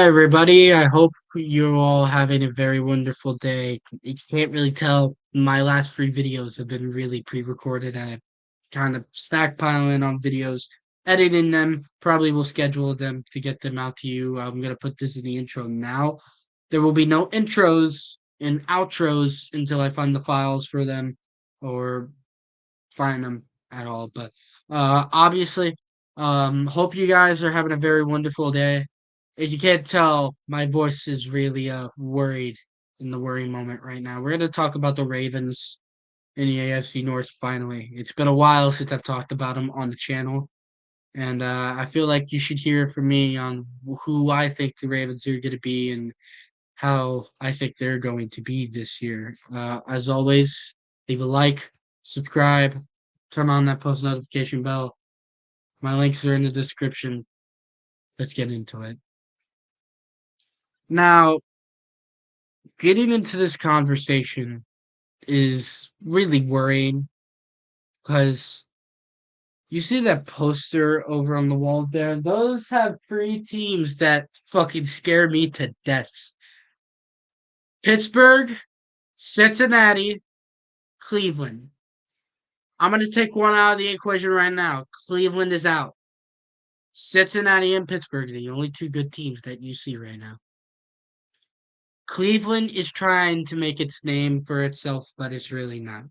Hi, everybody. I hope you're all having a very wonderful day. You can't really tell, my last three videos have been really pre-recorded. I kind of stockpiling on videos, editing them. Probably will schedule them to get them out to you. I'm gonna put this in the intro now. There will be no intros and outros until I find the files for them or find them at all. But obviously, hope you guys are having a very wonderful day. As you can't tell, my voice is really worried in the worry moment right now. We're gonna talk about the Ravens in the AFC North finally. It's been a while since I've talked about them on the channel. And I feel like you should hear from me on who I think the Ravens are going to be and how I think they're going to be this year. As always, leave a like, subscribe, turn on that post notification bell. My links are in the description. Let's get into it. Now, getting into this conversation is really worrying because you see that poster over on the wall there? Those have three teams that fucking scare me to death. Pittsburgh, Cincinnati, Cleveland. I'm going to take one out of the equation right now. Cleveland is out. Cincinnati and Pittsburgh are the only two good teams that you see right now. Cleveland is trying to make its name for itself, but it's really not.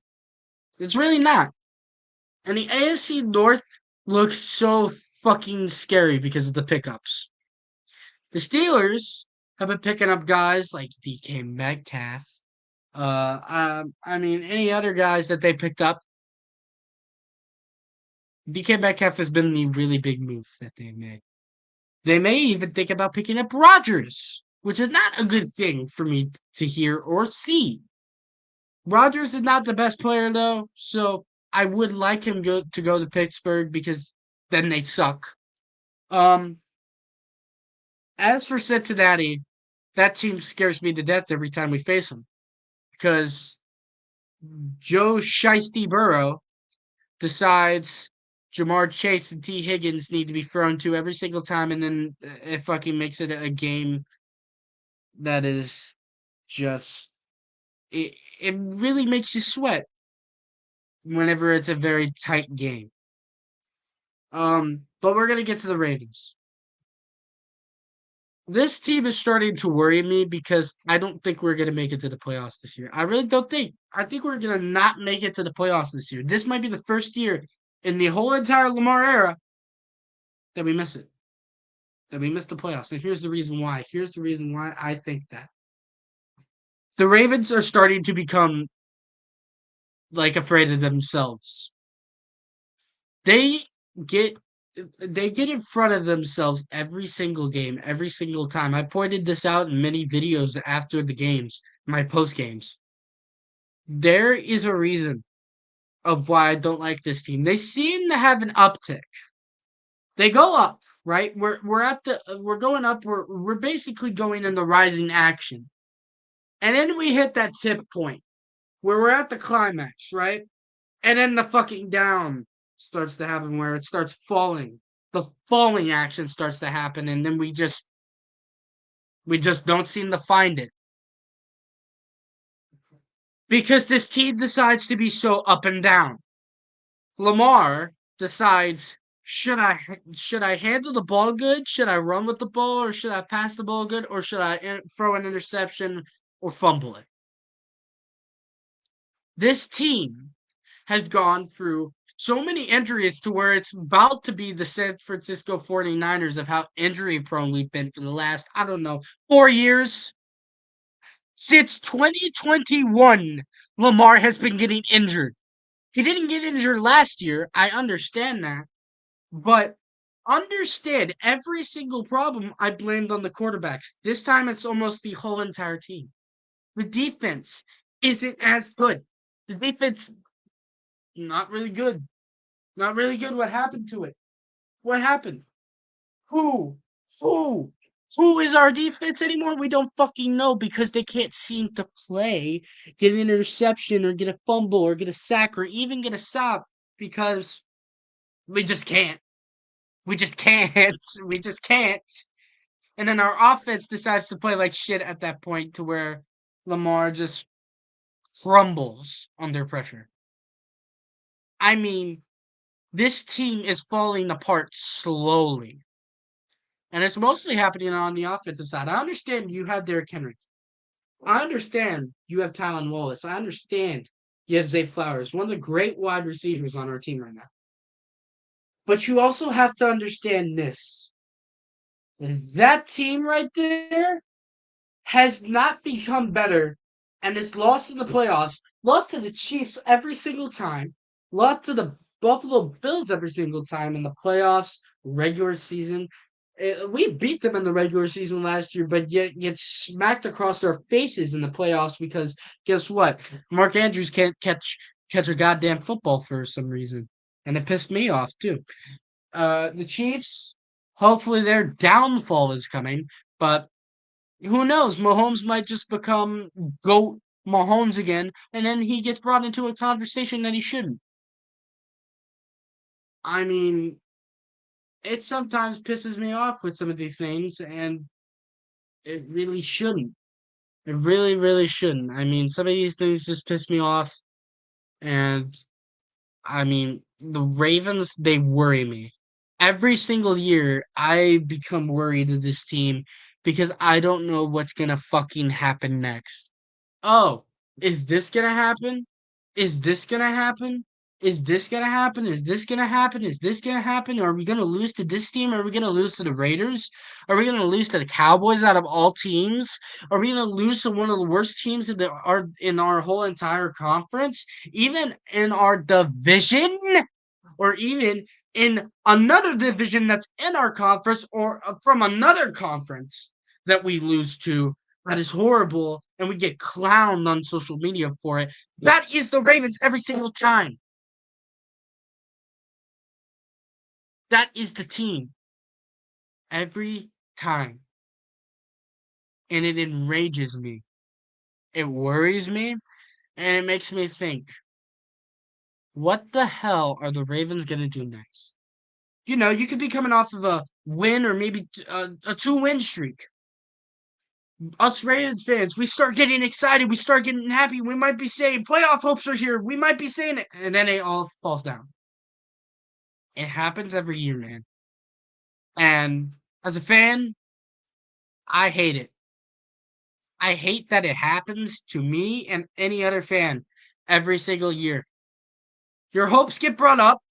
It's really not. And the AFC North looks so fucking scary because of the pickups. The Steelers have been picking up guys like DK Metcalf. I mean, any other guys that they picked up. DK Metcalf has been the really big move that they made. They may even think about picking up Rodgers, which is not a good thing for me to hear or see. Rodgers is not the best player though, so I would like him to go to Pittsburgh because then they suck. Um, as for Cincinnati, that team scares me to death every time we face them because Joe Shiesty Burrow decides Jamar Chase and T. Higgins need to be thrown to every single time, and then it fucking makes it a game that is just it really makes you sweat whenever it's a very tight game. But we're gonna get to the Ravens. This team is starting to worry me because I don't think we're gonna make it to the playoffs this year. I really don't think. I think we're gonna not make it to the playoffs this year. This might be the first year in the whole entire Lamar era that we miss it. That we missed the playoffs. And here's the reason why. Here's the reason why I think that. The Ravens are starting to become like afraid of themselves. They get they get in front of themselves every single game, every single time. I pointed this out in many videos after the games, my post games. There is a reason of why I don't like this team. They seem to have an uptick. They go up, right? We're going up. We're basically going in the rising action. And then we hit that tip point where we're at the climax, right? And then the fucking down starts to happen where it starts falling. The falling action starts to happen, and then we just don't seem to find it. Because this team decides to be so up and down. Lamar decides should I handle the ball good? Should I run with the ball or should I pass the ball good or should I throw an interception or fumble it? This team has gone through so many injuries to where it's about to be the San Francisco 49ers of how injury prone we've been for the last, I don't know, 4 years. Since 2021, Lamar has been getting injured. He didn't get injured last year. I understand that. But understand every single problem I blamed on the quarterbacks. This time it's almost the whole entire team. The defense isn't as good. The defense, not really good. Not really good. What happened to it? What happened? Who? Who? Who is our defense anymore? We don't fucking know because they can't seem to play, get an interception, or get a fumble, or get a sack, or even get a stop because we just can't. We just can't. We just can't. and then our offense decides to play like shit at that point to where Lamar just crumbles under pressure. I mean, this team is falling apart slowly. And it's mostly happening on the offensive side. I understand you have Derrick Henry. I understand you have Tylen Wallace. I understand you have Zay Flowers, one of the great wide receivers on our team right now. But you also have to understand this. That team right there has not become better and has lost in the playoffs, lost to the Chiefs every single time, lost to the Buffalo Bills every single time in the playoffs, regular season. We beat them in the regular season last year, but yet get smacked across our faces in the playoffs because guess what? Mark Andrews can't catch a goddamn football for some reason, and it pissed me off too. The Chiefs, hopefully their downfall is coming, but who knows? Mahomes might just become GOAT Mahomes again, and then he gets brought into a conversation that he shouldn't. I mean, it sometimes pisses me off with some of these things, and it really shouldn't. It really, really shouldn't. I mean, some of these things just piss me off, and I mean, the Ravens, they worry me. Every single year, I become worried of this team because I don't know what's gonna fucking happen next. Oh, is this gonna happen? Is this gonna happen? Is this gonna happen? Is this gonna happen? Is this gonna happen? Are we gonna lose to this team? Are we gonna lose to the Raiders? Are we gonna lose to the Cowboys out of all teams? Are we gonna lose to one of the worst teams in our whole entire conference? Even in our division? Or even in another division that's in our conference or from another conference that we lose to that is horrible and we get clowned on social media for it. That is the Ravens every single time. That is the team every time. And it enrages me. It worries me and it makes me think, what the hell are the Ravens going to do next? You could be coming off of a win or maybe a two-win streak. Us Ravens fans, we start getting excited. We start getting happy. We might be saying playoff hopes are here. We might be saying it. And then it all falls down. It happens every year, man. And as a fan, I hate it. I hate that it happens to me and any other fan every single year. Your hopes get brought up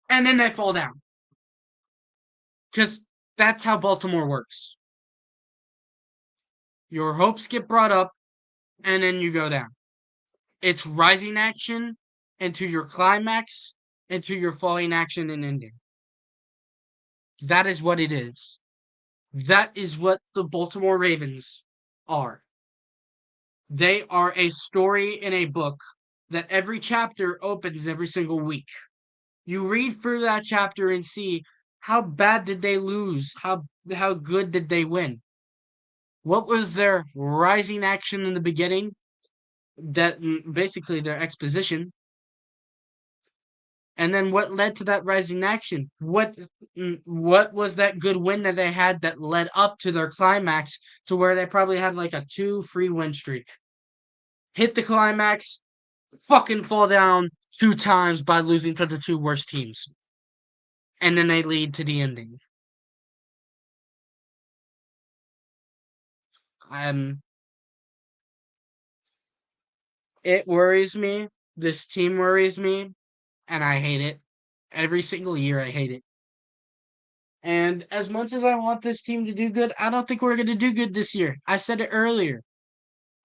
and then they fall down. Because that's how Baltimore works. Your hopes get brought up and then you go down. It's rising action into your climax, into your falling action and ending. That is what it is. That is what the Baltimore Ravens are. They are a story in a book that every chapter opens every single week. You read through that chapter and see how bad did they lose? How good did they win? What was their rising action in the beginning? That basically their exposition. And then what led to that rising action? What was that good win that they had that led up to their climax to where they probably had like a 2-3 win streak? Hit the climax, fucking fall down 2 times by losing to the 2 worst teams. And then they lead to the ending. Um, it worries me. This team worries me, and I hate it. Every single year, I hate it. And as much as I want this team to do good, I don't think we're going to do good this year. I said it earlier.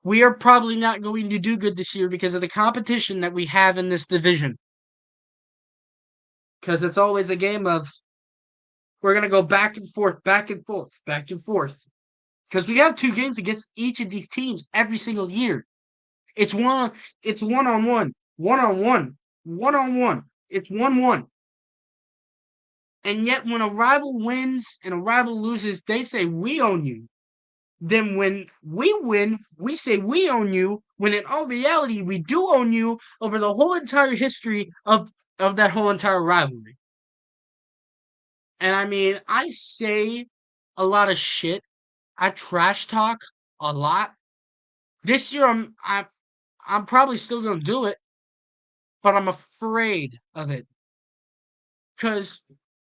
We are probably not going to do good this year because of the competition that we have in this division. Because it's always a game of we're going to go back and forth, back and forth, back and forth. Because we have 2 games against each of these teams every single year. It's one on one, one on one, one on one. It's 1-1. And yet when a rival wins and a rival loses, they say we own you. Then when we win, we say we own you, when in all reality we do own you over the whole entire history of that whole entire rivalry. And I mean, I say a lot of shit. I trash talk a lot. This year, I'm probably still gonna do it, but I'm afraid of it because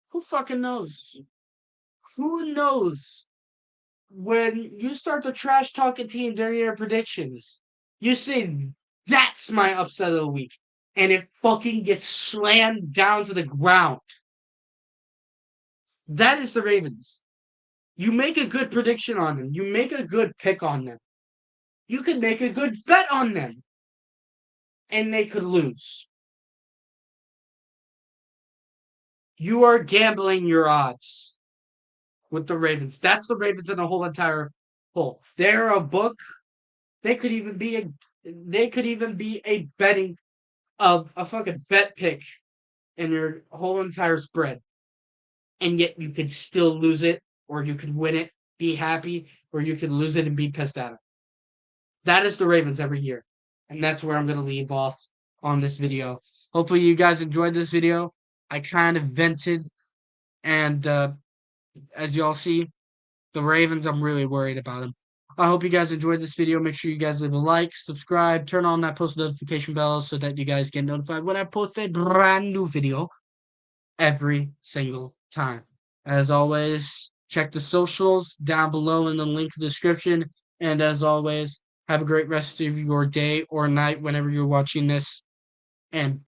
who fucking knows? Who knows when you start to trash talk a team during your predictions? You say that's my upset of the week, and it fucking gets slammed down to the ground. That is the Ravens. You make a good prediction on them. You make a good pick on them. You could make a good bet on them, and they could lose. You are gambling your odds with the Ravens. That's the Ravens in the whole entire whole. They're a book. They could even be a. They could even be a betting of a fucking bet pick in your whole entire spread, and yet you could still lose it, or you could win it, be happy, or you could lose it and be pissed at it. That is the Ravens every year. And that's where I'm going to leave off on this video. Hopefully you guys enjoyed this video. I kind of vented, and as y'all see, the Ravens, I'm really worried about them. I hope you guys enjoyed this video. Make sure you guys leave a like, subscribe, turn on that post notification bell so that you guys get notified when I post a brand new video every single time. As always, check the socials down below in the link description. And as always, have a great rest of your day or night whenever you're watching this. And